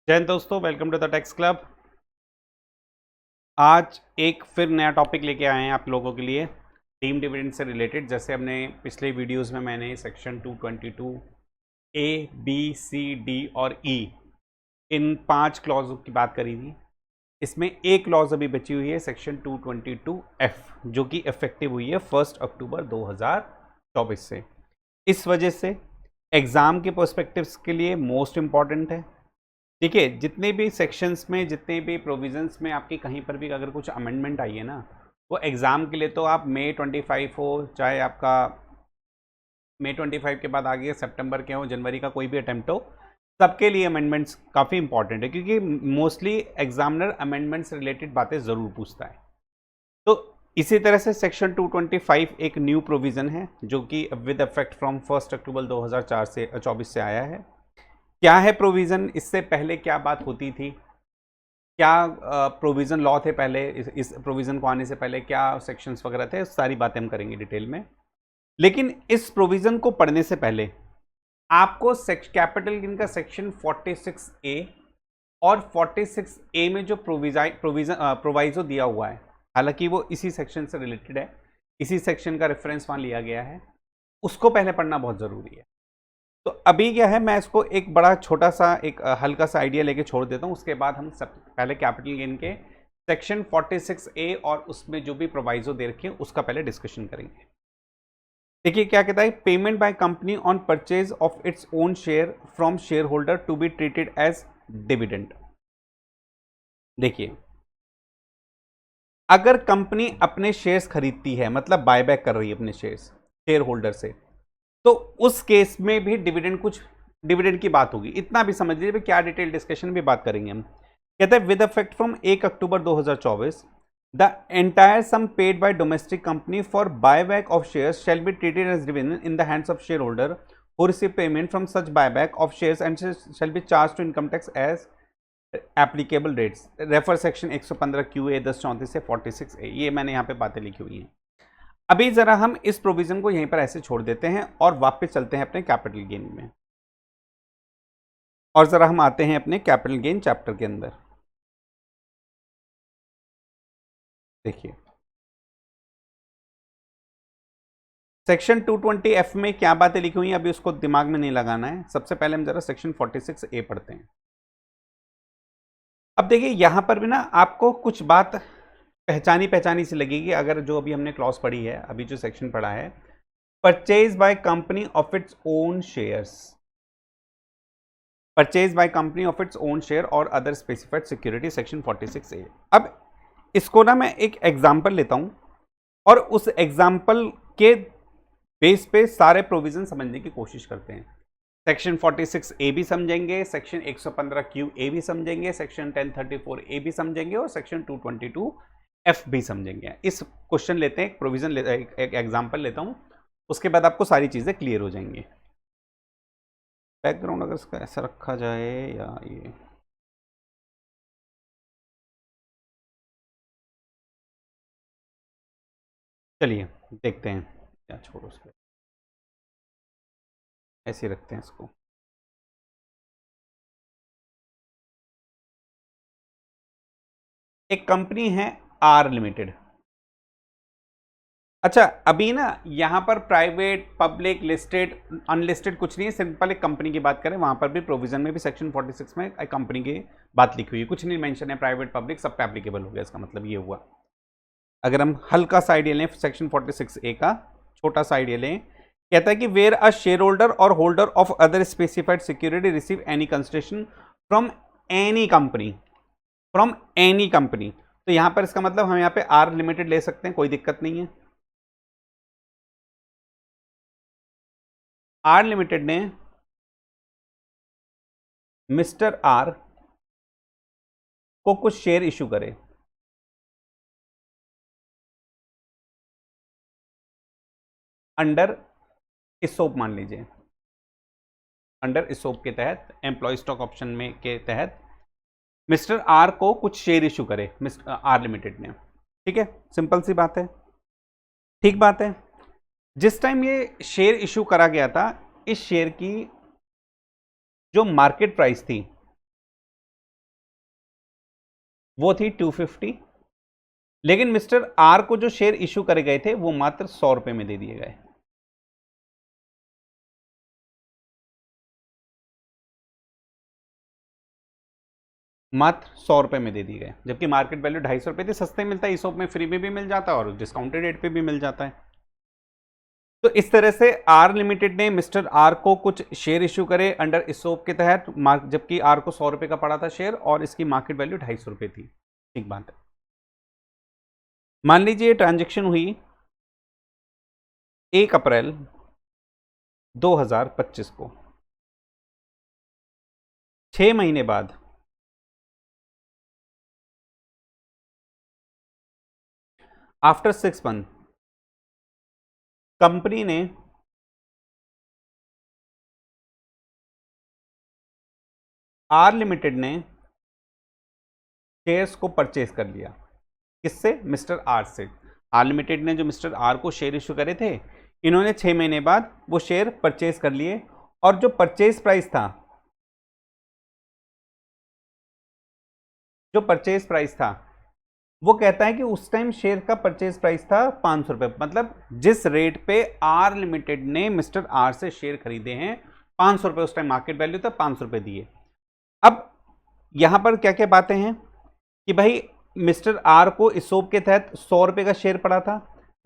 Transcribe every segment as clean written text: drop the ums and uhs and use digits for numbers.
जय हिंद दोस्तों, welcome to the tax club. आज एक फिर नया टॉपिक लेके आए हैं आप लोगों के लिए डीम डिविडेंड से रिलेटेड। जैसे हमने पिछले वीडियोस में मैंने section 222 A B C D और ई इन 5 क्लॉज की बात करी थी। इसमें एक क्लॉज अभी बची हुई है सेक्शन 222 एफ, जो कि इफेक्टिव हुई है 1 अक्टूबर 2024 से। इस वजह से एग्ज़ाम के पर्सपेक्टिव्स के लिए मोस्ट इम्पॉर्टेंट है। देखिए, जितने भी सेक्शंस में, जितने भी प्रोविजंस में आपकी कहीं पर भी अगर कुछ अमेंडमेंट आई है ना, वो एग्ज़ाम के लिए तो आप मई 25 हो, चाहे आपका मई 25 के बाद आगे सितंबर के हो, जनवरी का कोई भी अटेम्प्ट हो, सबके लिए अमेंडमेंट्स काफ़ी इंपॉर्टेंट है, क्योंकि मोस्टली एग्जामिनर अमेंडमेंट्स रिलेटेड बातें ज़रूर पूछता है। तो इसी तरह से सेक्शन 225 एक न्यू प्रोविज़न है जो कि विद इफेक्ट फ्रॉम 1 अक्टूबर 2024 से आया है। क्या है प्रोविज़न, इससे पहले क्या बात होती थी, क्या प्रोविज़न लॉ थे पहले, इस प्रोविज़न को आने से पहले क्या सेक्शंस वगैरह थे, सारी बातें हम करेंगे डिटेल में। लेकिन इस प्रोविज़न को पढ़ने से पहले आपको कैपिटल गेन का सेक्शन 46A और 46A में जो प्रोवाइजो दिया हुआ है, हालांकि वो इसी सेक्शन से रिलेटेड है, इसी सेक्शन का रेफरेंस वहाँ लिया गया है, उसको पहले पढ़ना बहुत ज़रूरी है। तो अभी क्या है, मैं इसको एक बड़ा छोटा सा एक हल्का सा आइडिया लेके छोड़ देता हूँ। उसके बाद हम सब पहले कैपिटल गेन के सेक्शन 46A और उसमें जो भी प्रोवाइजो दे रखे हैं उसका पहले डिस्कशन करेंगे। देखिए क्या कहता है, payment by company on purchase of its own share from share holder to be treated as dividend. देखिए, अगर कंपनी अपने शेयर्स खरीदती है, मतलब बायबैक कर रही है अपने शेयर्स शेयर होल्डर से, तो उस केस में भी डिविडेंड की बात होगी। इतना भी समझ लीजिए, क्या डिटेल डिस्कशन भी बात करेंगे हम। कहते हैं with effect from 1 October 2024 the entire sum paid by domestic company for buyback of shares shall be treated as dividend in the hands of share holder who receive payment from such buyback of shares and shall be charge to income tax as applicable rates. Refer section 115 QA 1034 से 46A। ये मैंने यहाँ पे बातें लिखी हुई हैं। अभी जरा हम इस प्रोविजन को यहीं पर ऐसे छोड़ देते हैं और वापस चलते हैं अपने कैपिटल गेन में, और जरा हम आते हैं अपने कैपिटल गेन चैप्टर के अंदर। देखिए, सेक्शन 220F में क्या बातें लिखी हुई हैं, अभी उसको दिमाग में नहीं लगाना है। सबसे पहले हम जरा सेक्शन 46A पढ़ते हैं। अब देखिए, यहां पर भी ना आपको कुछ बात पहचानी सी लगेगी, अगर जो अभी हमने क्लॉज पढ़ी है, अभी जो सेक्शन पढ़ा है, purchase by company of its own shares, purchase by company of its own share और other specified security, section 46A। अब इसको ना मैं एक एग्जांपल लेता हूं और उस एग्जांपल के बेस पे सारे प्रोविजन समझने की कोशिश करते हैं। सेक्शन 46A भी समझेंगे, सेक्शन 115 QA भी समझेंगे, सेक्शन 1034A भी समझेंगे और सेक्शन 222F भी समझेंगे। इस क्वेश्चन लेते हैं, एक प्रोविजन एक एग्जांपल लेता हूं, उसके बाद आपको सारी चीजें क्लियर हो जाएंगी। बैकग्राउंड अगर इसका ऐसा रखा जाए या ये, चलिए देखते हैं, क्या छोड़ो उसको, ऐसे ही रखते हैं इसको। एक कंपनी है आर लिमिटेड। अच्छा, अभी ना यहाँ पर प्राइवेट, पब्लिक, लिस्टेड, अनलिस्टेड कुछ नहीं है, सिंपल एक कंपनी की बात करें। वहाँ पर भी प्रोविजन में भी सेक्शन 46 में एक कंपनी की बात लिखी हुई है, कुछ नहीं मेंशन है, प्राइवेट पब्लिक सब पे एप्लीकेबल हो गया। इसका मतलब ये हुआ, अगर हम हल्का सा आइडिया लें सेक्शन 46A का, छोटा सा आइडिया लें, कहता है कि वेयर अ शेयर होल्डर और holder of other specified security receive any consideration from any company, from any company. तो यहाँ पर इसका मतलब हम यहाँ पे आर लिमिटेड ले सकते हैं, कोई दिक्कत नहीं है। आर लिमिटेड ने मिस्टर आर को कुछ शेयर इशू करे, अंडर इसोप, मान लीजिए अंडर इसोप के तहत, एम्प्लॉय स्टॉक ऑप्शन में के तहत मिस्टर आर को कुछ शेयर इशू करे मिस्टर आर लिमिटेड ने। ठीक है, सिंपल सी बात है, ठीक बात है। जिस टाइम ये शेयर इशू करा गया था, इस शेयर की जो मार्केट प्राइस थी वो थी 250, लेकिन मिस्टर आर को जो शेयर इशू करे गए थे वो मात्र 100 रुपए में दे दिए गए। मात्र 100 रुपए में दे दिए गए, जबकि मार्केट वैल्यू 250 रुपए थी। सस्ते मिलता है, ईसोप में फ्री में भी मिल जाता है और डिस्काउंटेड रेट पे भी मिल जाता है। तो इस तरह से आर लिमिटेड ने मिस्टर आर को कुछ शेयर इशू करे अंडर ईसोप के तहत, जबकि आर को 100 रुपए का पड़ा था शेयर और इसकी मार्केट वैल्यू 250 रुपए थी। ठीक बात है। मान लीजिए ट्रांजेक्शन हुई 1 अप्रैल 2025 को, 6 महीने बाद आफ्टर 6 मंथ कंपनी ने आर लिमिटेड ने शेयर्स को परचेज कर लिया। किससे? मिस्टर आर से। आर लिमिटेड ने जो मिस्टर आर को शेयर इशू करे थे, इन्होंने 6 महीने बाद वो शेयर परचेज कर लिए और जो परचेज प्राइस था, वो कहता है कि उस टाइम शेयर का परचेज प्राइस था 500 रुपए। मतलब जिस रेट पे आर लिमिटेड ने मिस्टर आर से शेयर खरीदे हैं 500 रुपए, उस टाइम मार्केट वैल्यू था, 500 रुपए दिए। अब यहां पर क्या क्या बातें हैं कि भाई मिस्टर आर को ईसोप के तहत 100 रुपए का शेयर पड़ा था।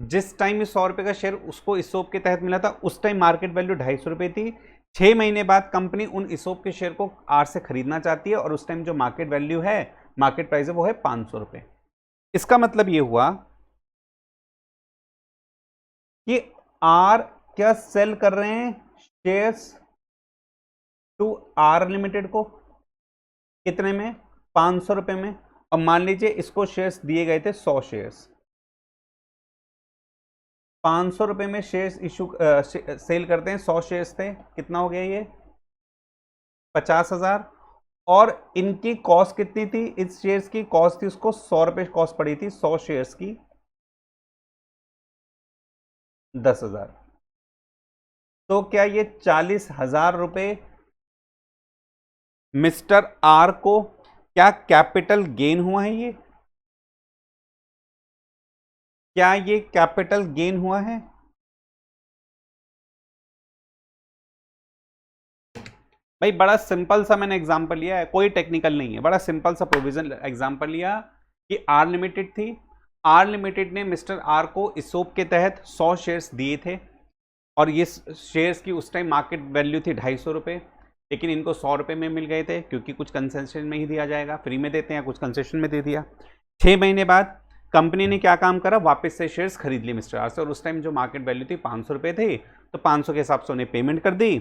जिस टाइम ये 100 रुपए का शेयर उसको ईसोप के तहत मिला था, उस टाइम मार्केट वैल्यू 250 रुपए थी। 6 महीने बाद कंपनी उन ईसोप के शेयर को आर से खरीदना चाहती है और उस टाइम जो मार्केट वैल्यू है, मार्केट प्राइस है, वो है 500 रुपए। इसका मतलब ये हुआ कि आर क्या सेल कर रहे हैं शेयर्स टू आर लिमिटेड को, कितने में? 500 रुपए में। और मान लीजिए इसको शेयर्स दिए गए थे 100 शेयर्स, 500 रुपए में शेयर्स इशू सेल करते हैं, 100 शेयर्स थे, कितना हो गया ये? 50,000। और इनकी कॉस्ट कितनी थी? इस शेयर्स की कॉस्ट थी, उसको 100 रुपए कॉस्ट पड़ी थी 100 शेयर्स की, 10,000। तो क्या ये 40,000 रुपए मिस्टर आर को क्या कैपिटल गेन हुआ है? ये क्या ये कैपिटल गेन हुआ है? भाई बड़ा सिंपल सा मैंने एग्जांपल लिया है, कोई टेक्निकल नहीं है, बड़ा सिंपल सा प्रोविजन एग्जांपल लिया कि आर लिमिटेड थी। आर लिमिटेड ने मिस्टर आर को ईसोप के तहत 100 शेयर्स दिए थे और ये शेयर्स की उस टाइम मार्केट वैल्यू थी 250 रुपए, लेकिन इनको 100 रुपए में मिल गए थे क्योंकि कुछ कंसेशन में ही दिया जाएगा, फ्री में देते हैं, कुछ कंसेशन में दे दिया। 6 महीने बाद कंपनी ने क्या काम करा? वापस से शेयर्स खरीद लिए मिस्टर आर से और उस टाइम जो मार्केट वैल्यू थी 500 रुपए थी, तो 500 के हिसाब से उन्हें पेमेंट कर दी।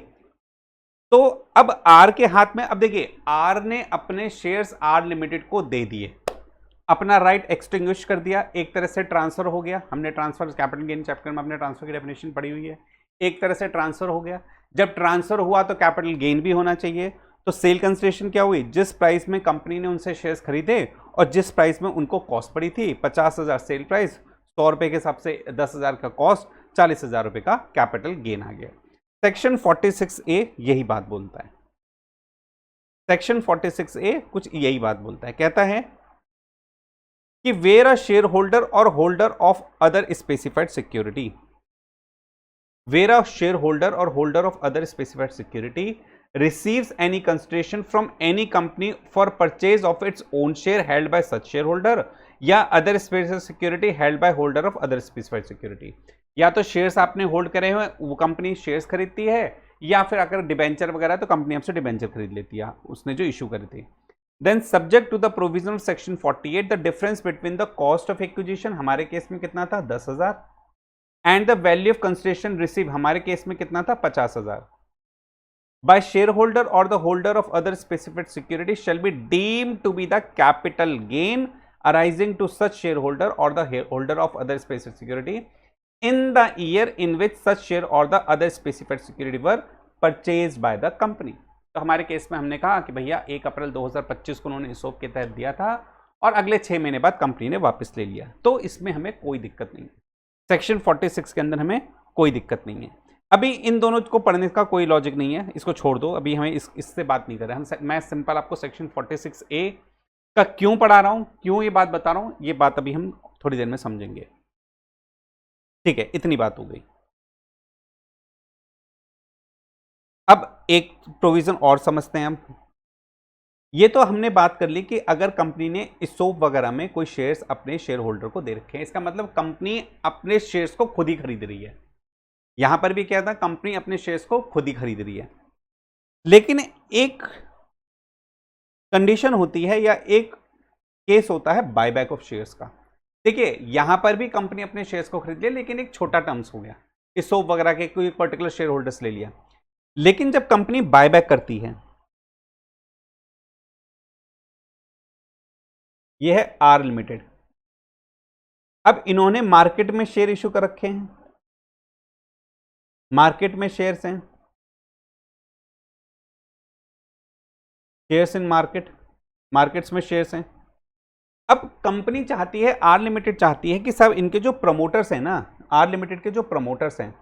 तो अब आर के हाथ में, अब देखिए आर ने अपने शेयर्स आर लिमिटेड को दे दिए, अपना राइट एक्सटिंग्विश कर दिया, एक तरह से ट्रांसफर हो गया। हमने ट्रांसफर कैपिटल गेन चैप्टर में अपने ट्रांसफर की डेफिनेशन पढ़ी हुई है। एक तरह से ट्रांसफर हो गया। जब ट्रांसफर हुआ तो कैपिटल गेन भी होना चाहिए। तो सेल कंसिडरेशन क्या हुई? जिस प्राइस में कंपनी ने उनसे शेयर्स खरीदे और जिस प्राइस में उनको कॉस्ट पड़ी थी, 50,000 सेल प्राइस, 100 रुपए के हिसाब से 10,000 का कॉस्ट, 40,000 रुपए का कैपिटल गेन आ गया। सेक्शन 46A यही बात बोलता है। सेक्शन 46A कुछ यही बात बोलता है, कहता है कि वेयर अ शेयर होल्डर और holder of other specified security, where a share holder और holder of other specified security receives any consideration from any company for purchase of its own share held by such shareholder या other specified security held by holder of other specified security। या तो shares आपने hold करे हुए वो company shares खरीदती है, या फिर अगर डिबेंचर वगैरह तो कंपनी आपसे डिबेंचर खरीद लेती है उसने जो इशू करे थे। Then subject to the provision of section 48 the difference between the cost of acquisition, हमारे केस में कितना था? 10,000, and the value of consideration receive, हमारे केस में कितना था? 50,000, by shareholder or the holder of other specified security shall be deemed to be the capital gain arising to such shareholder or the holder of other specified security in the year in which such share or the other specified security were purchased by the company। तो हमारे case में हमने कहा कि भैया 1 अप्रैल 2025 को उन्होंने ईसोप के तहत दिया था और अगले 6 महीने बाद कंपनी ने वापस ले लिया, तो इसमें हमें कोई दिक्कत नहीं है। सेक्शन 46 के अंदर हमें कोई दिक्कत नहीं है। अभी इन दोनों को पढ़ने का कोई लॉजिक नहीं है, इसको छोड़ दो, अभी हमें इससे बात नहीं कर रहे हम। मैं सिंपल आपको सेक्शन 46A का क्यों पढ़ा रहा हूं, क्यों ये बात बता रहा हूं, ये बात अभी हम थोड़ी देर में समझेंगे। ठीक है, इतनी बात हो गई। अब एक प्रोविजन और समझते हैं हम। ये तो हमने बात कर ली कि अगर कंपनी ने इसोप वगैरह में कोई शेयर्स अपने शेयर होल्डर को दे रखे हैं, इसका मतलब कंपनी अपने शेयर्स को खुद ही खरीद रही है। यहां पर भी क्या था, कंपनी अपने शेयर्स को खुद ही खरीद रही है। लेकिन एक कंडीशन होती है या एक केस होता है बायबैक ऑफ शेयर्स का। देखिए यहां पर भी कंपनी अपने शेयर्स को खरीद लिया, लेकिन एक छोटा टर्म्स हो गया, इसोप वगैरह के कोई पर्टिकुलर शेयर होल्डर्स ले लिया। लेकिन जब कंपनी बायबैक करती है, यह है आर लिमिटेड। अब इन्होंने मार्केट में शेयर इशू कर रखे हैं, मार्केट में शेयर्स हैं, शेयर्स इन मार्केट, मार्केट्स में शेयर्स हैं। अब कंपनी चाहती है, आर लिमिटेड चाहती है कि सब इनके जो प्रमोटर्स हैं ना, आर लिमिटेड के जो प्रमोटर्स हैं,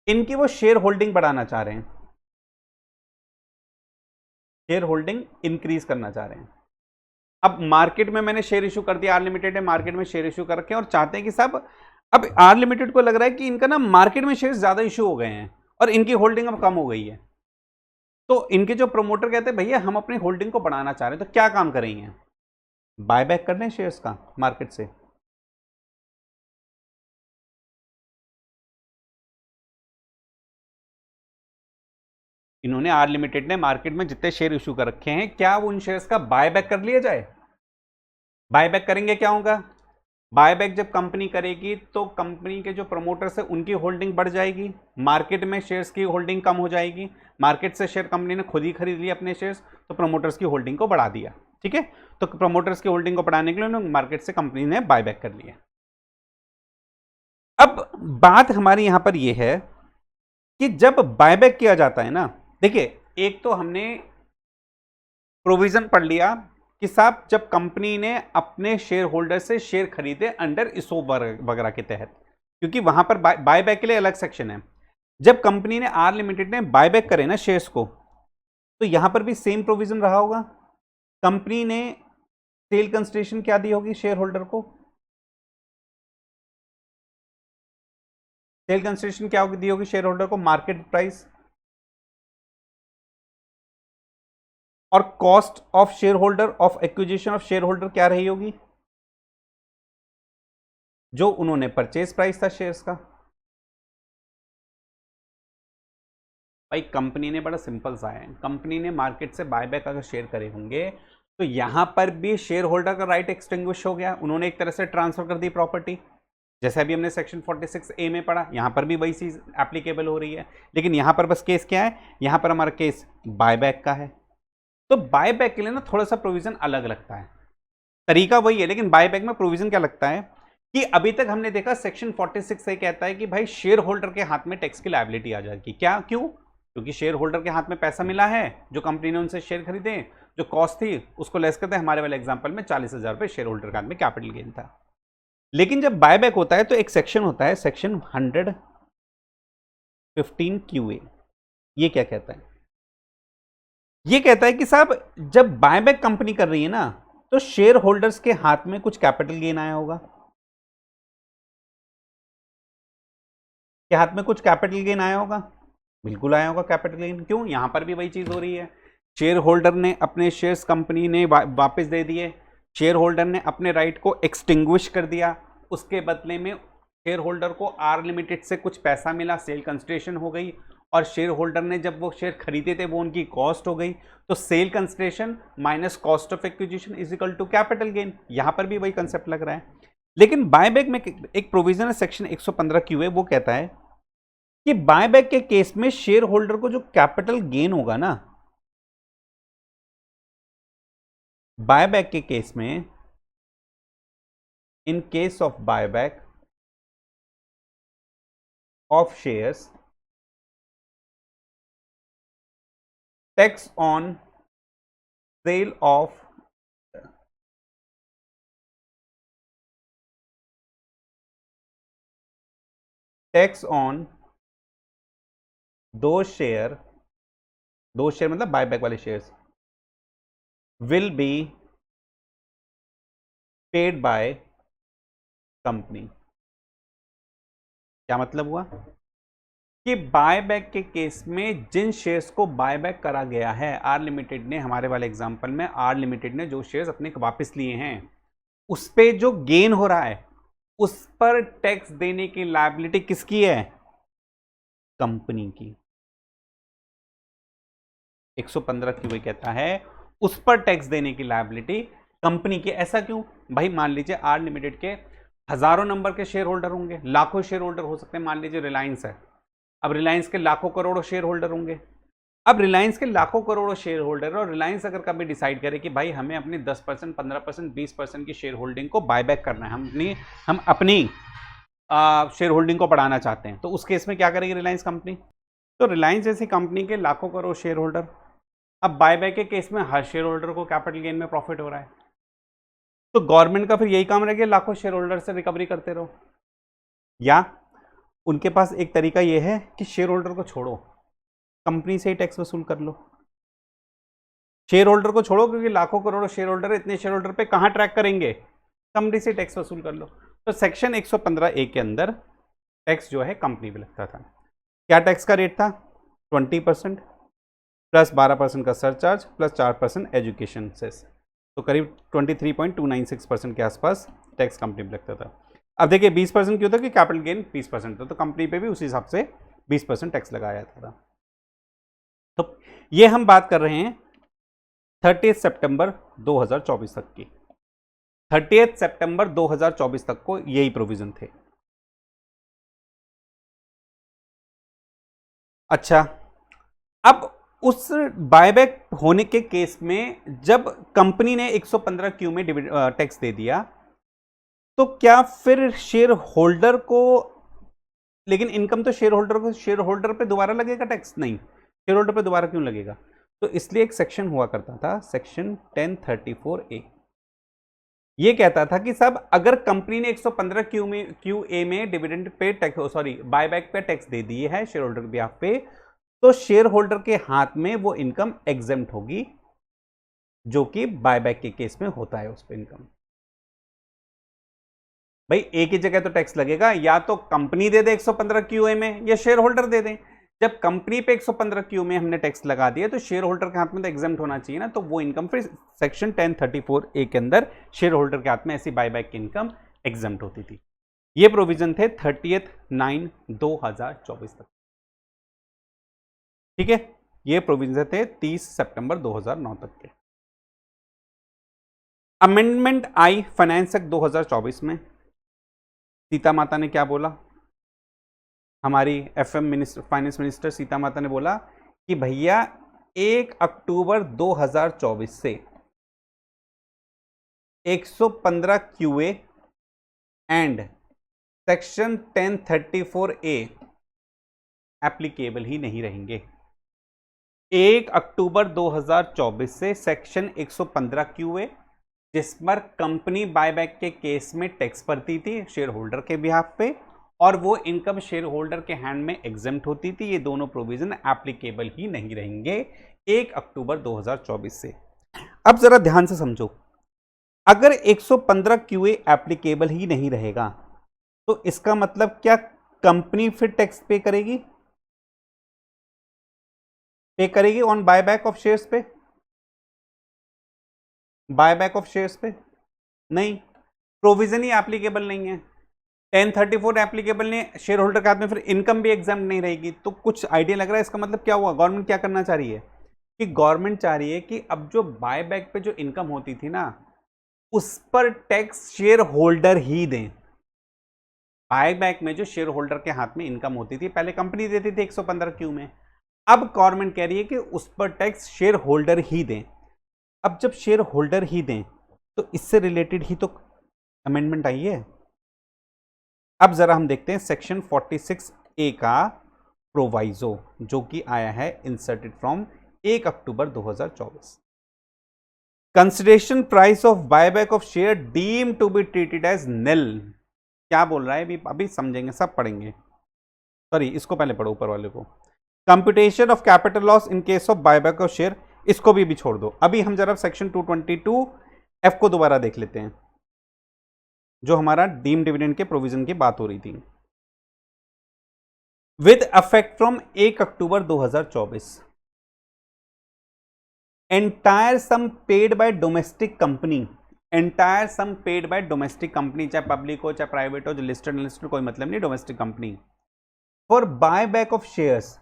इनकी वो शेयर होल्डिंग बढ़ाना चाह रहे हैं, शेयर होल्डिंग इंक्रीज करना चाह रहे हैं। अब मार्केट में मैंने शेयर इशू कर दिया, आर लिमिटेड ने मार्केट में शेयर इशू कर रखे हैं और चाहते हैं कि सब, अब आर लिमिटेड को लग रहा है कि इनका ना मार्केट में शेयर ज्यादा इशू हो गए हैं और इनकी होल्डिंग अब कम हो गई है। तो इनके जो प्रमोटर कहते हैं भैया हम अपनी होल्डिंग को बढ़ाना चाह रहे हैं, तो क्या काम करेंगे, बायबैक कर लें शेयर्स का मार्केट से। इन्होंने, आर लिमिटेड ने मार्केट में जितने शेयर इशू कर रखे हैं, क्या वो उन शेयर्स का बायबैक कर लिया जाए। बायबैक करेंगे क्या होगा, बायबैक जब कंपनी करेगी तो कंपनी के जो प्रमोटर्स है उनकी होल्डिंग बढ़ जाएगी, मार्केट में शेयर्स की होल्डिंग कम हो जाएगी। मार्केट से शेयर कंपनी ने खुद ही खरीद लिया अपने शेयर्स, तो प्रमोटर्स की होल्डिंग को बढ़ा दिया। ठीक है, तो प्रमोटर्स की होल्डिंग को बढ़ाने के लिए मार्केट से कंपनी ने बायबैक कर लिया। अब बात हमारी यहां पर यह है कि जब बायबैक किया जाता है ना, देखिए एक तो हमने प्रोविजन पढ़ लिया कि साहब जब कंपनी ने अपने शेयर होल्डर से शेयर खरीदे अंडर इसोप वगैरह के तहत, क्योंकि वहां पर बायबैक के लिए अलग सेक्शन है। जब कंपनी ने, आर लिमिटेड ने बायबैक करे ना शेयर्स को, तो यहां पर भी सेम प्रोविजन रहा होगा। कंपनी ने सेल कंसिडरेशन क्या दी होगी शेयर होल्डर को, सेल कंसिडरेशन क्या दी होगी शेयर होल्डर को, मार्केट प्राइस, और cost of share holder of acquisition of share holder क्या रही होगी, जो उन्होंने परचेज प्राइस था शेयर्स का। भाई कंपनी ने बड़ा सिंपल सा है, कंपनी ने मार्केट से बायबैक अगर शेयर करे होंगे तो यहां पर भी शेयर होल्डर का राइट एक्सटिंग्विश हो गया, उन्होंने एक तरह से ट्रांसफर कर दी प्रॉपर्टी, जैसे अभी हमने सेक्शन 46A में पढ़ा, यहां पर भी वही चीज एप्लीकेबल हो रही है। लेकिन यहां पर बस केस क्या है, यहां पर हमारा केस बायबैक का है, तो बायबैक के लिए ना थोड़ा सा प्रोविजन अलग लगता है, तरीका वही है, लेकिन बायबैक में प्रोविजन क्या लगता है कि अभी तक हमने देखा सेक्शन 46 से कहता है कि भाई शेयर होल्डर के हाथ में टैक्स की लायबिलिटी आ जाएगी। क्या, क्यों, क्योंकि शेयर होल्डर के हाथ में पैसा मिला है, जो कंपनी ने उनसे शेयर खरीदे, जो कॉस्ट थी उसको लेस करते हैं, हमारे वाले एग्जांपल में 40,000 रुपए शेयर होल्डर के हाथ में कैपिटल गेन था। लेकिन जब बायबैक होता है तो एक सेक्शन होता है, सेक्शन 115QA, ये क्या कहता है, ये कहता है कि साहब जब बायबैक कंपनी कर रही है ना, तो शेयर होल्डर्स के हाथ में कुछ कैपिटल गेन आया होगा, के हाथ में कुछ कैपिटल गेन आया होगा, बिल्कुल आया होगा कैपिटल गेन। क्यों, यहां पर भी वही चीज हो रही है, शेयर होल्डर ने अपने शेयर्स कंपनी ने वापस दे दिए, शेयर होल्डर ने अपने राइट को एक्सटिंग्विश कर दिया, उसके बदले में शेयर होल्डर को आर लिमिटेड से कुछ पैसा मिला, सेल कंसिडरेशन हो गई, और शेयर होल्डर ने जब वो शेयर खरीदे थे वो उनकी कॉस्ट हो गई, तो sale consideration minus cost of acquisition is equal to capital gain. यहां पर भी वही कंसेप्ट लग रहा है। लेकिन बायबैक में एक प्रोविजन है सेक्शन 115QA, वो कहता है कि बायबैक के केस में शेयर होल्डर को जो कैपिटल गेन होगा ना, बायबैक के केस में, in case of buyback of shares, tax on sale of tax on दो शेयर मतलब बायबैक वाले shares, will be paid by company. क्या मतलब हुआ कि बायबैक के केस में जिन शेयर्स को बायबैक करा गया है, आर लिमिटेड ने, हमारे वाले एग्जांपल में आर लिमिटेड ने जो शेयर्स अपने वापस लिए हैं, उस पे जो गेन हो रहा है उस पर टैक्स देने की लायबिलिटी किसकी है? कंपनी की। 115 क्यों कहता है उस पर टैक्स देने की लायबिलिटी कंपनी की। ऐसा क्यों भाई? मान लीजिए आर लिमिटेड के हजारों नंबर के शेयर होल्डर होंगे, लाखों शेयर होल्डर हो सकते हैं। मान लीजिए रिलायंस है, अब रिलायंस के लाखों करोड़ों शेयर होल्डर होंगे। अब रिलायंस के लाखों करोड़ों शेयर होल्डर, और रिलायंस अगर कभी डिसाइड करे कि भाई हमें अपनी 10%, 15%, 20% की शेयर होल्डिंग को बायबैक करना है, हम अपनी शेयर होल्डिंग को बढ़ाना चाहते हैं, तो उस केस में क्या करेगी रिलायंस कंपनी? तो रिलायंस जैसी कंपनी के लाखों करोड़ शेयर होल्डर, अब बायबैक के केस में हर शेयर होल्डर को कैपिटल गेन में प्रॉफिट हो रहा है, तो गवर्नमेंट का फिर यही काम रहेगा, लाखों शेयर होल्डर से रिकवरी करते रहो। या उनके पास एक तरीका यह है कि शेयर होल्डर को छोड़ो, कंपनी से ही टैक्स वसूल कर लो। शेयर होल्डर को छोड़ो, क्योंकि लाखों करोड़ों शेयर होल्डर, इतने शेयर होल्डर पे कहां ट्रैक करेंगे? कंपनी से टैक्स वसूल कर लो। तो सेक्शन 115A के अंदर टैक्स जो है कंपनी पे लगता था। क्या टैक्स का रेट था? 20% प्लस 12% का सरचार्ज प्लस 4% एजुकेशन सेस, तो करीब 23.296% के आसपास टैक्स कंपनी पे लगता था। अब देखिए 20% क्यों था? कि कैपिटल गेन 20% था, तो कंपनी पे भी उसी हिसाब से 20% टैक्स लगाया जाता था। तो ये हम बात कर रहे हैं 30 सितंबर 2024 तक की। 30 सितंबर 2024 तक को यही प्रोविजन थे। अच्छा, अब उस बायबैक होने के केस में जब कंपनी ने 115Q में टैक्स दे दिया, तो क्या फिर शेयर होल्डर को, लेकिन इनकम तो शेयर होल्डर पे दोबारा लगेगा टैक्स? नहीं, शेयर होल्डर पे दोबारा क्यों लगेगा? तो इसलिए एक सेक्शन हुआ करता था, सेक्शन 1034A। ये कहता था कि साहब अगर कंपनी ने 115QA में dividend pay tax, sorry buyback पे टैक्स दे दिए है शेयर होल्डर के बिहाफ पे, तो शेयर होल्डर के हाथ में वो इनकम एग्जेम्प्ट होगी, जो कि बायबैक के केस में होता है उस पर इनकम। भाई एक ही जगह तो टैक्स लगेगा, या तो कंपनी दे दे 115QA में या शेयर होल्डर दे दे। जब कंपनी पे 115Q में हमने टैक्स लगा दिया तो शेयर होल्डर के हाथ में तो एग्जेम्प्ट होना चाहिए ना, तो वो इनकम फिर सेक्शन 1034A के अंदर शेयर होल्डर के हाथ में ऐसी बायबैक की इनकम एग्जेम्प्ट होती थी। ये प्रोविजन थे 30/9/2024 तक। ठीक है, ये प्रोविजन थे 30 सितंबर 2009 तक के। अमेंडमेंट आई फाइनेंस एक्ट 2024 में। सीता माता ने क्या बोला? हमारी FM minister, finance minister Sita माता ने बोला कि भैया 1 अक्टूबर 2024 से 115QA and section 1034A applicable ही नहीं रहेंगे। 1 अक्टूबर 2024 से सेक्शन 115QA, जिस पर कंपनी बायबैक के केस में टैक्स भरती थी शेयर होल्डर के बिहाफ पे, और वो इनकम शेयर होल्डर के हैंड में एग्जेम्प्ट होती थी, ये दोनों प्रोविजन एप्लीकेबल ही नहीं रहेंगे 1 अक्टूबर 2024 से। अब जरा ध्यान से समझो, अगर 115QA एप्लीकेबल ही नहीं रहेगा तो इसका मतलब क्या कंपनी फिर टैक्स पे करेगी? ऑन बायबैक ऑफ शेयर्स पे? बायबैक ऑफ शेयर्स पे नहीं, प्रोविजन ही एप्लीकेबल नहीं है। 1034 एप्लीकेबल नहीं, शेयर होल्डर के हाथ में फिर इनकम भी एग्जाम नहीं रहेगी। तो कुछ आइडिया लग रहा है इसका मतलब क्या हुआ? गवर्नमेंट क्या करना चाह रही है कि गवर्नमेंट चाह रही है कि अब जो बायबैक पे जो इनकम होती थी ना, उस पर टैक्स शेयर होल्डर ही दें। बायबैक में जो शेयर होल्डर के हाथ में इनकम होती थी, पहले कंपनी देती थी 115Q में, अब गवर्नमेंट कह रही है कि उस पर टैक्स शेयर होल्डर ही दें। अब जब शेयर होल्डर ही दें तो इससे रिलेटेड ही तो अमेंडमेंट आई है। अब जरा हम देखते हैं सेक्शन 46A का प्रोवाइजो, जो कि आया है inserted from 1 October 2024। Consideration price of buyback of share deem to be treated as nil. क्या बोल रहा है अभी समझेंगे, सब पढ़ेंगे। सॉरी, इसको पहले पढ़ो ऊपर वाले को। Computation of capital loss in case of buyback of share इसको भी छोड़ दो। अभी हम जरा सेक्शन 222F को दोबारा देख लेते हैं, जो हमारा डीम डिविडेंड के प्रोविजन की बात हो रही थी। With affect from 1 October 2024, entire sum paid by domestic company, entire sum paid by domestic company, चाहे पब्लिक हो चाहे प्राइवेट हो, जो लिस्टेड लिस्टेड कोई मतलब नहीं, domestic company, for buy back of shares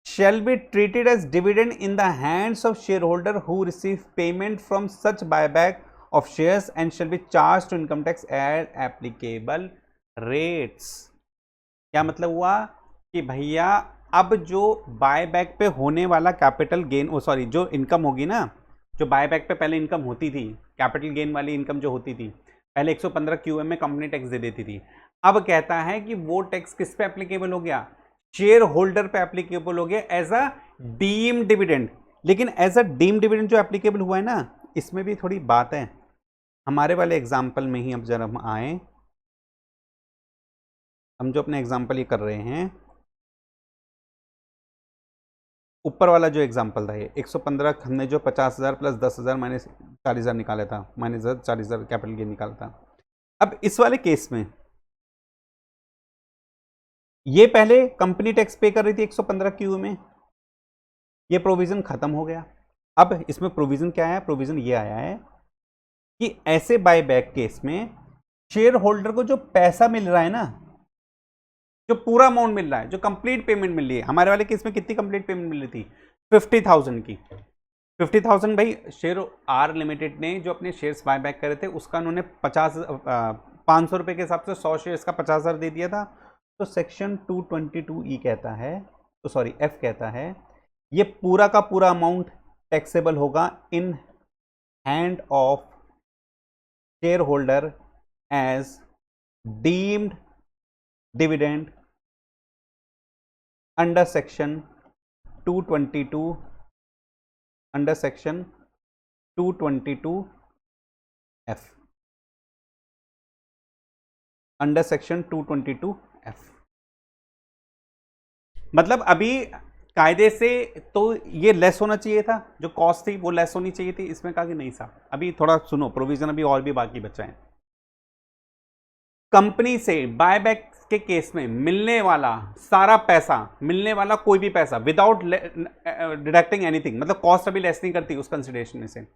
shall be treated as dividend in the hands of shareholder who receive payment from such buyback of shares and shall be charged to income tax at applicable rates। क्या मतलब हुआ कि भैया अब जो buyback पे होने वाला कैपिटल गेन, सॉरी जो इनकम होगी ना, जो बायबैक पे पहले इनकम होती थी, कैपिटल गेन वाली इनकम जो होती थी, पहले 115 क्यूएम में कंपनी टैक्स दे देती थी। अब कहता है कि वो टैक्स किस पे एप्लीकेबल हो गया, शेयर होल्डर पे एप्लीकेबल हो गया एज अ डीम डिविडेंड। लेकिन एज अ डीम डिविडेंड जो एप्लीकेबल हुआ है ना, इसमें भी थोड़ी बात है। हमारे वाले एग्जांपल में ही अब जरा हम आए, हम जो अपने एग्जांपल ये कर रहे हैं, ऊपर वाला जो एग्जांपल था ये 115, हमने जो 50,000 प्लस 10,000 माइनस 40,000 निकाला था, माइनस 40,000 कैपिटल गेन निकाला था। अब इस वाले केस में ये पहले कंपनी टैक्स पे कर रही थी 115 क्यू में, ये प्रोविजन खत्म हो गया। अब इसमें प्रोविजन क्या है, प्रोविजन ये आया है कि ऐसे बायबैक केस में शेयर होल्डर को जो पैसा मिल रहा है ना, जो पूरा अमाउंट मिल रहा है, जो कंप्लीट पेमेंट मिल रही है, हमारे वाले केस में कितनी कंप्लीट पेमेंट मिल रही थी, 50,000 की। 50,000 भाई शेयर आर लिमिटेड ने जो अपने शेयर्स बायबैक करे थे उसका उन्होंने 500 रुपए के हिसाब से 100 शेयर्स का 50,000 दे दिया था। तो सेक्शन 222E कहता है, तो सॉरी F कहता है, ये पूरा का पूरा अमाउंट टैक्सेबल होगा in hand of share holder as deemed dividend under section 222, under section 222F, under section 222F। मतलब अभी कायदे से तो ये लेस होना चाहिए था, जो कॉस्ट थी वो लेस होनी चाहिए थी, इसमें कहा कि नहीं साहब अभी थोड़ा सुनो, प्रोविजन अभी और भी बाकी बचा है। कंपनी से बायबैक के केस में मिलने वाला सारा पैसा, मिलने वाला कोई भी पैसा विदाउट डिडक्टिंग एनीथिंग, मतलब कॉस्ट अभी लेस नहीं करती उस कंसिडरेशन में से,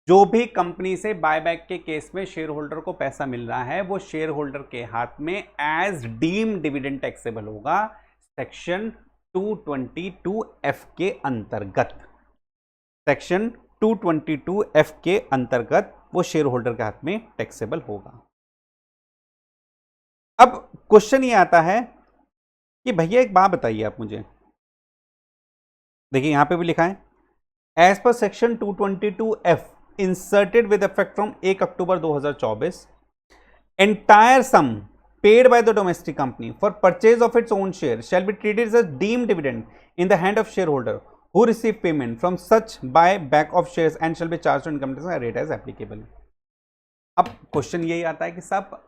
जो भी कंपनी से बायबैक के केस में शेयर होल्डर को पैसा मिल रहा है वो शेयर होल्डर के हाथ में एज डीम डिविडेंड टैक्सेबल होगा सेक्शन 222F के अंतर्गत। सेक्शन 222F के अंतर्गत वो शेयर होल्डर के हाथ में टैक्सेबल होगा। अब क्वेश्चन ये आता है कि भैया एक बात बताइए आप मुझे, देखिए यहां पे भी लिखा है as per section 222F inserted with effect from 1 October 2024, entire sum paid by the domestic company for purchase of its own share shall be treated as deemed dividend in the hand of shareholder who receive payment from such buyback of shares and shall be charged to income tax rate as applicable। अब question यही आता है कि साहब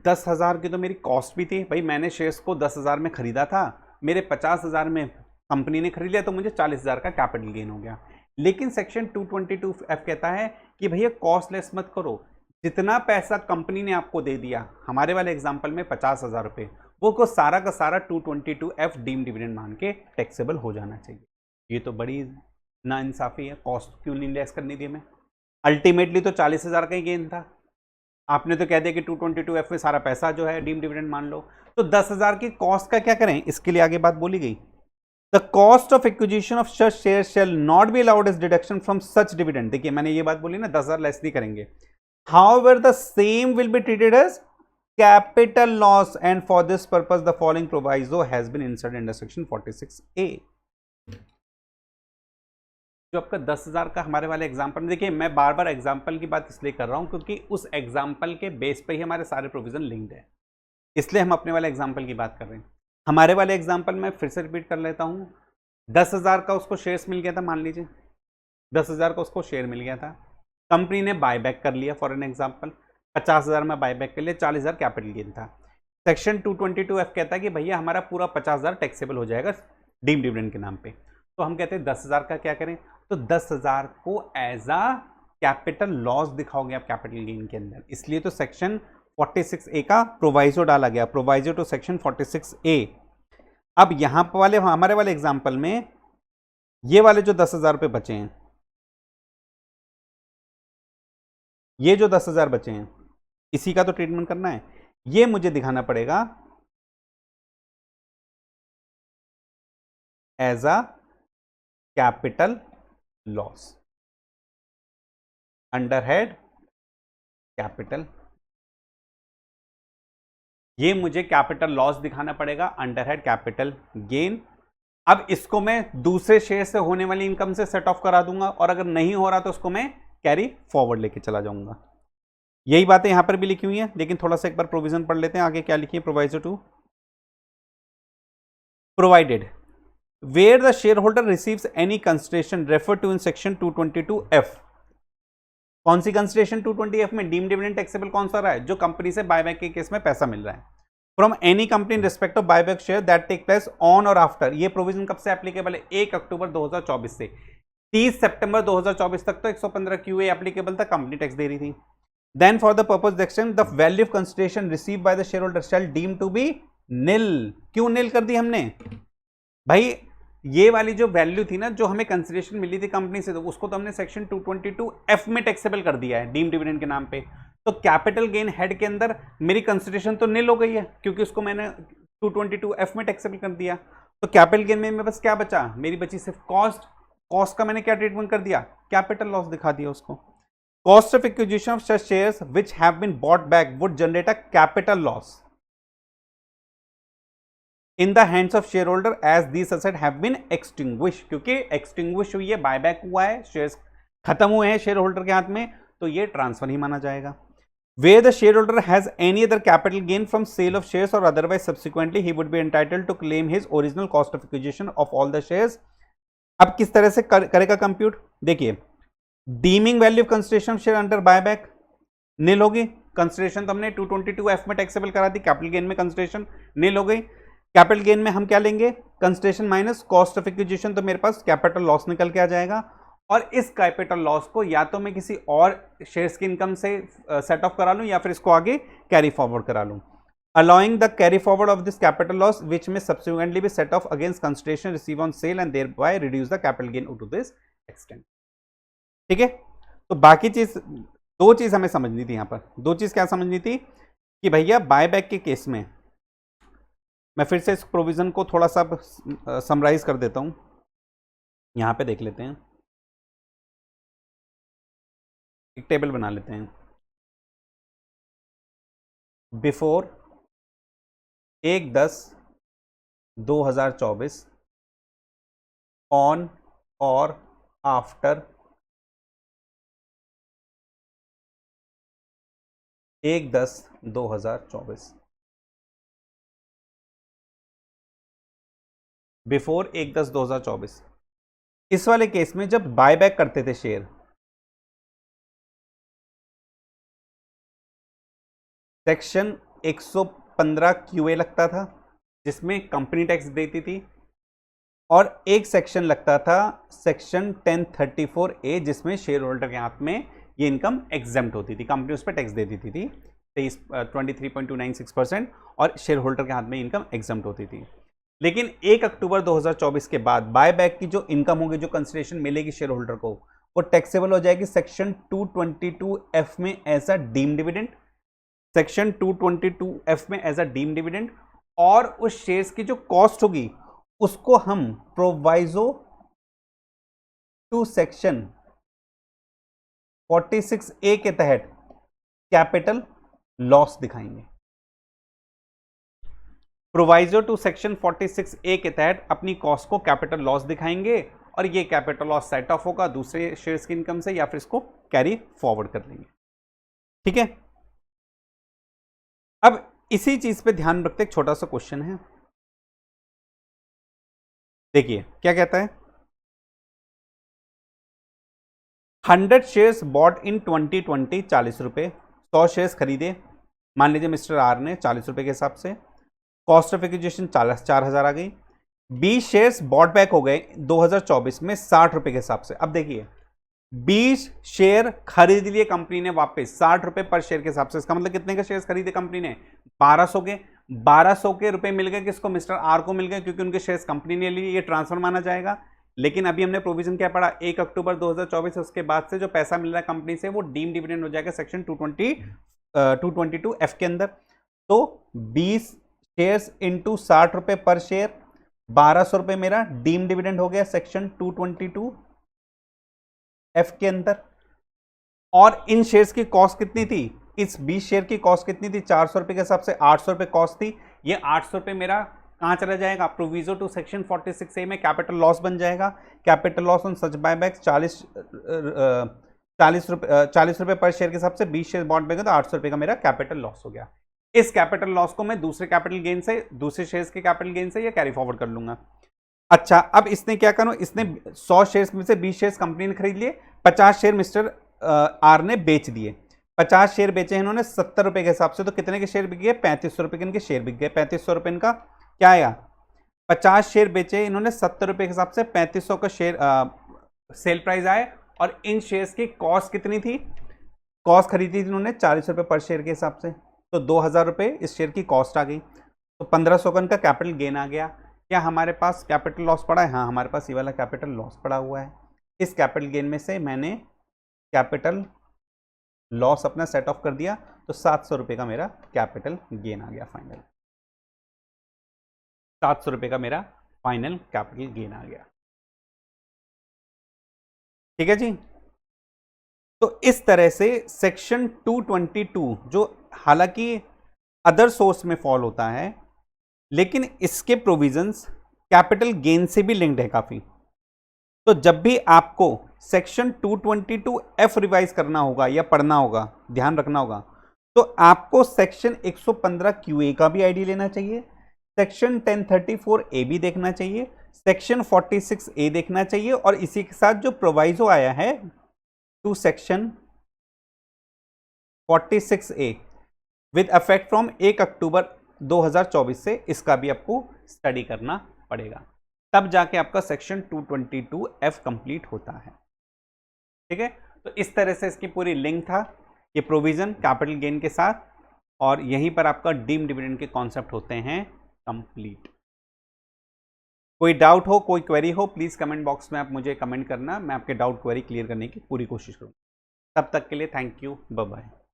10,000 की तो मेरी cost भी थी, भाई मैंने शेयर्स को 10,000 में खरीदा था, मेरे 50,000 में कंपनी ने खरीद लिया तो मुझे 40,000 का कैपिटल गेन हो गया। लेकिन सेक्शन 222F कहता है कि भैया कॉस्ट लेस मत करो, जितना पैसा कंपनी ने आपको दे दिया, हमारे वाले एग्जांपल में 50,000 रुपए, वो को सारा का सारा 222F डीम डिविडेंड मान के टैक्सेबल हो जाना चाहिए। ये तो बड़ी नाइंसाफी है, कॉस्ट क्यों नहीं लेस करनी थी हमें, अल्टीमेटली तो 40,000 का ही गेन था, आपने तो कह दिया कि 222F में सारा पैसा जो है डीम डिविडेंड मान लो, तो 10,000 की कॉस्ट का क्या करें, इसके लिए आगे बात बोली गई, the cost of acquisition of such share shall not be allowed as deduction from such dividend. देखिए मैंने ये बात बोली ना, 10,000 लेस नहीं करेंगे, however the same will be treated as capital loss and for this purpose the following proviso has been inserted under section 46A। जो आपका 10,000 का हमारे वाले एग्जांपल में, देखिए मैं बार बार एग्जांपल की बात इसलिए कर रहा हूं क्योंकि उस एग्जांपल के बेस पे ही हमारे सारे प्रोविजन लिंक्ड है, इसलिए हम अपने वाले एग्जांपल की बात कर रहे हैं। हमारे वाले एग्जांपल में फिर से रिपीट कर लेता हूं, 10,000 का उसको शेयर्स मिल गया था, मान लीजिए 10,000 का उसको शेयर मिल गया था, कंपनी ने बायबैक कर लिया, फॉर एन एग्जांपल 50,000 में बायबैक कर लिया, 40,000 कैपिटल गेन था। सेक्शन 222F कहता है कि भैया हमारा पूरा 50,000 टैक्सेबल हो जाएगा डीम डिविडेंड के नाम पे, तो हम कहते हैं 10,000 का क्या करें, तो 10,000 को एज अ कैपिटल लॉस दिखाओगे आप कैपिटल गेन के अंदर, इसलिए तो सेक्शन 46A का प्रोवाइजो डाला गया, प्रोवाइजो टू सेक्शन 46A। अब यहां वाले हमारे वाले एग्जांपल में ये वाले जो 10,000 रुपए बचे हैं, ये जो 10,000 बचे हैं, इसी का तो ट्रीटमेंट करना है, ये मुझे दिखाना पड़ेगा as a capital loss under head capital, ये मुझे कैपिटल लॉस दिखाना पड़ेगा अंडर हेड कैपिटल गेन। अब इसको मैं दूसरे शेयर से होने वाली इनकम से सेट ऑफ करा दूंगा, और अगर नहीं हो रहा तो उसको मैं कैरी फॉरवर्ड लेके चला जाऊंगा। यही बातें यहां पर भी लिखी हुई है, लेकिन थोड़ा सा एक बार प्रोविजन पढ़ लेते हैं। आगे क्या लिखी है, proviso to provided where the share holder receives any consideration refer to in section 222F। कौन सी कंसिडरेशन 220F में? डीम्ड डिविडेंड टैक्सेबल कौन सा रहा है? जो कंपनी से बायबैक के केस में पैसा मिल रहा है from any company in respect of buyback share that take place on or after. ये प्रोविजन कब से एप्लीकेबल है? 1 अक्टूबर 2024 से 30 सितंबर 2024 तक तो 115 QA एप्लीकेबल था, कंपनी टैक्स दे रही थी। Then for the purpose extend the value of consideration receive by the share holder shall deem to be nil. क्यों निल कर दी हमने भाई? ये वाली जो वैल्यू थी ना, जो हमें कंसिडरेशन मिली थी कंपनी से, तो उसको तो हमने सेक्शन 222F में टैक्सेबल कर दिया है डीम डिविडेंड के नाम पे। तो कैपिटल गेन हेड के अंदर मेरी कंसिडरेशन तो निल हो गई है, क्योंकि उसको मैंने 222F में टैक्सेबल कर दिया। तो कैपिटल गेन में बस क्या बचा? मेरी बची सिर्फ कॉस्ट। कॉस्ट का मैंने क्या ट्रीटमेंट कर दिया? कैपिटल लॉस दिखा दिया उसको। Cost of acquisition of such shares which have been bought back would generate a capital loss in the hands of share holder as these asset have been extinguish. क्योंकि extinguish हुई है, buyback हुआ है, shares खत्म हुए हैं share holder के हाथ में, तो ये ट्रांसफर ही माना जाएगा। Where the shareholder has any other capital gain from sale of shares or otherwise subsequently he would be entitled to claim his original cost of acquisition of all the shares। अब किस तरह से करेगा compute? देखिए, deeming value of consideration share under buyback nil होगी। Consideration तो हमने 222F में टैक्सेबल करा दी, कैपिटल गेन में कंसिडरेशन निल हो गई। कैपिटल गेन में हम क्या लेंगे? Consideration minus cost of acquisition, तो मेरे पास कैपिटल लॉस निकल के आ जाएगा। और इस कैपिटल लॉस को या तो मैं किसी और शेयर्स की इनकम से सेट ऑफ करा लूं, या फिर इसको आगे कैरी फॉरवर्ड करा लूं। Allowing the carry forward of this capital loss which may subsequently be set off against consideration receive on sale and there by reduce the capital gain to this extent. ठीक है, तो बाकी चीज, दो चीज हमें समझनी थी यहां पर। दो चीज क्या समझनी थी कि भैया बायबैक के केस में, मैं फिर से इस प्रोविजन को थोड़ा सा समराइज कर देता हूं, यहां पे देख लेते हैं, एक टेबल बना लेते हैं। Before 1/10/2024 on or after 1/10/2024। Before 1/10/2024 इस वाले केस में जब बायबैक करते थे शेयर, सेक्शन 115 QA लगता था जिसमें कंपनी टैक्स देती थी, और एक सेक्शन लगता था सेक्शन 1034A जिसमें शेयर होल्डर के हाथ में ये इनकम एग्जेम्प्ट होती थी, कंपनी उस पर टैक्स दे देती थी 23.296%, और शेयर होल्डर के हाथ में इनकम एग्जेम्प्ट होती थी। लेकिन 1 अक्टूबर 2024 के बाद बायबैक की जो इनकम होगी, जो कंसिडरेशन मिलेगी शेयर होल्डर को, वो टैक्सेबल हो जाएगी सेक्शन 222F में as a deemed dividend, section 222F में एज अ डीम्ड डिविडेंड। और उस शेयर्स की जो कॉस्ट होगी उसको हम प्रोवाइजो टू सेक्शन 46A के तहत कैपिटल लॉस दिखाएंगे। प्रोवाइजो टू सेक्शन 46A के तहत अपनी कॉस्ट को कैपिटल लॉस दिखाएंगे, और ये कैपिटल लॉस सेट ऑफ होगा दूसरे शेयर्स की इनकम से, या फिर इसको कैरी फॉरवर्ड कर लेंगे। ठीक है, अब इसी चीज पे ध्यान रखते एक छोटा सा क्वेश्चन है। देखिए क्या कहता है, 100 शेयर्स बॉट इन 2020 40 रुपए, 100 शेयर्स खरीदे मान लीजिए मिस्टर आर ने 40 रुपए के हिसाब से, कॉस्ट ऑफ एक्विजिशन 4,000 आ गई, 20 शेयर्स बॉट बैक हो गए 2024 में 60 रुपए के हिसाब से। अब देखिए 20 शेयर खरीद लिए कंपनी ने वापस 60 रुपए पर शेयर के हिसाब से। इसका मतलब कितने के शेयर्स खरीदे कंपनी ने? 1200 के। 1200 के रुपए मिल गए किसको? मिस्टर आर को मिल गए, क्योंकि उनके शेयर्स कंपनी ने लिए, ये ट्रांसफर माना जाएगा। लेकिन अभी हमने प्रोविजन क्या पढ़ा? 1 अक्टूबर 2024 उसके बाद से जो पैसा मिल रहा है कंपनी से वो डीम डिविडेंड हो जाएगा सेक्शन 222F के अंदर। तो 20 शेयर्स इंटू 60 रुपए पर शेयर, 1200 रुपए मेरा डीम डिविडेंड हो गया सेक्शन 222F के अंदर। और इन शेयर्स की कॉस्ट कितनी थी? इस 20 शेयर की कॉस्ट कितनी थी? 400 रुपए के हिसाब से 800 रुपए कॉस्ट थी। ये 800 रुपए मेरा कहां चला जाएगा? प्रोविजो टू सेक्शन 46A में कैपिटल लॉस बन जाएगा। Capital loss on such buybacks 40 रुपए पर शेयर के हिसाब से 20 शेयर बॉन्ड में, तो 800 रुपए का मेरा कैपिटल लॉस हो गया। इस कैपिटल लॉस को मैं दूसरे कैपिटल गेन से, दूसरे शेयर्स के कैपिटल गेन से या कैरी फॉरवर्ड कर लूंगा। अच्छा, अब इसने क्या करो, इसने 100 शेयर्स में से 20 शेयर्स कंपनी ने खरीद लिए, 50 शेयर मिस्टर आर ने बेच दिए। 50 शेयर बेचे इन्होंने 70 रुपए के हिसाब से, तो कितने के शेयर बिक गए? 3500 रुपए के इनके शेयर बिक गए। 3500 रुपए इनका क्या आया? 50 शेयर बेचे इन्होंने 70 रुपए के हिसाब से, 3500 का शेयर सेल प्राइस आए। और इन शेयर्स की कॉस्ट कितनी थी? कॉस्ट खरीदी थी इन्होंने 40 रुपए पर शेयर के हिसाब से, तो 2000 रुपए इस शेयर की कॉस्ट आ गई। तो 1500 का इनका कैपिटल गेन आ गया। क्या हमारे पास कैपिटल लॉस पड़ा है? हाँ, हमारे पास ये वाला कैपिटल लॉस पड़ा हुआ है। इस कैपिटल गेन में से मैंने कैपिटल लॉस अपना सेट ऑफ कर दिया, तो 700 रुपए का मेरा कैपिटल गेन आ गया फाइनल। 700 रुपए का मेरा फाइनल कैपिटल गेन आ गया। ठीक है जी। तो इस तरह से सेक्शन 222, जो हालांकि अदर सोर्स में फॉल होता है, लेकिन इसके प्रोविजंस कैपिटल गेन से भी लिंक्ड है काफी। तो जब भी आपको सेक्शन 222F रिवाइज करना होगा या पढ़ना होगा, ध्यान रखना होगा, तो आपको सेक्शन 115 QA का भी आईडी लेना चाहिए, सेक्शन 1034A भी देखना चाहिए, सेक्शन 46A देखना चाहिए, और इसी के साथ जो प्रोवाइजो आया है to section 46A with effect from 1 October 2024 से, इसका भी आपको स्टडी करना पड़ेगा, तब जाके आपका सेक्शन 222F कंप्लीट होता है। ठीक है, तो इस तरह से इसकी पूरी लिंक था, ये प्रोविजन कैपिटल गेन के साथ, और यहीं पर आपका डीम डिविडेंड के कॉन्सेप्ट होते हैं कंप्लीट। कोई डाउट हो, कोई क्वेरी हो, प्लीज कमेंट बॉक्स में आप मुझे कमेंट करना, मैं आपके डाउट क्वेरी क्लियर करने की पूरी कोशिश करूंगा। तब तक के लिए थैंक यू, बाय बाय।